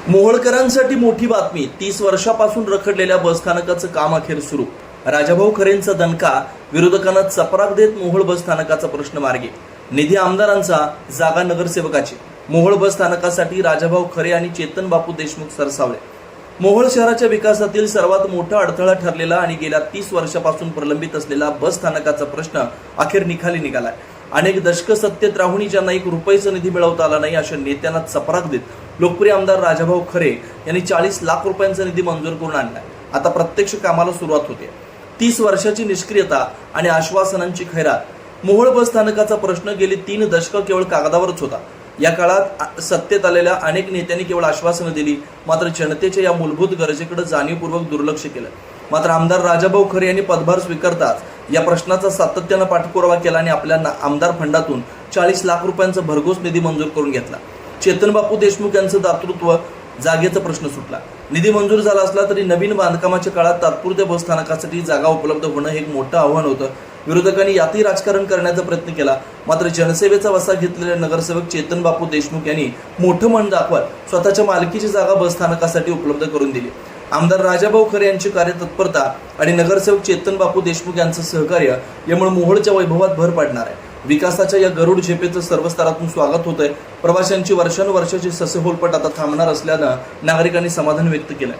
मोहोळकरांसाठी मोठी बातमी. 30 वर्षापासून रखडलेल्या बसस्थानकाचं काम अखेर सुरू. राजाभाऊ खरेंचा दणका, विरोधकांना चपराक देत मोहोळ बसस्थानकाचा प्रश्न मार्गी. निधी आमदारांचा, जागा नगरसेवकाची. मोहोळ बसस्थानकासाठी राजाभाऊ खरे आणि चेतन बापू देशमुख सरसावले. मोहोळ शहराच्या विकासातील सर्वात मोठा अडथळा ठरलेला आणि गेल्या 30 वर्षापासून प्रलंबित असलेला बसस्थानकाचा प्रश्न अखेर निकाली निघालाय. अनेक दशक सत्तेत राहूनही ज्यांना 1 रुपयाचा निधी मिळवता आला नाही अशा नेत्यांना चपराक देत लोकप्रिय आमदार राजाभाऊ खरे यांनी 40 लाख रुपयांचा निधी मंजूर करून आणलाय. आता प्रत्यक्ष कामाला सुरुवात होते. 30 वर्षाची निष्क्रियता आणि आश्वासनांची खैरात. मोहोळ बस स्थानकाचा प्रश्न गेली 3 दशकं केवळ कागदावरच होता. या काळात सत्तेत आलेल्या अनेक नेत्यांनी केवळ आश्वासनं दिली, मात्र जनतेच्या या मूलभूत गरजेकडे जाणीवपूर्वक दुर्लक्ष केलं. मात्र आमदार राजाभाऊ खरे यांनी पदभार स्वीकारताच या प्रश्नाचा सातत्यानं पाठपुरावा केला आणि आपल्या आमदार फंडातून 40 लाख रुपयांचा भरघोस निधी मंजूर करून घेतला. चेतन बापू देशमुख यांचं दातृत्व, जागेचा प्रश्न सुटला. निधी मंजूर झाला असला तरी नवीन बांधकामाच्या काळात तात्पुरत्या बसस्थानकासाठी जागा उपलब्ध होणं हे एक मोठं आव्हान होतं. विरोधकांनी यातही राजकारण करण्याचा प्रयत्न केला, मात्र जनसेवेचा वसा घेतलेले नगरसेवक चेतन बापू देशमुख यांनी मोठं मन दाखवत स्वतःच्या मालकीची जागा बसस्थानकासाठी उपलब्ध करून दिली. आमदार राजाभाऊ खरे यांची कार्यतत्परता आणि नगरसेवक चेतन बापू देशमुख यांचं सहकार्य यामुळे मोहोळच्या वैभवात भर पडणार आहे. विकासाच्या या गरुड झेपेचं सर्व स्तरातून स्वागत होतंय. प्रवाशांची वर्षानुवर्षाची ससेहोलपट आता थांबणार असल्यानं नागरिकांनी समाधान व्यक्त केलंय.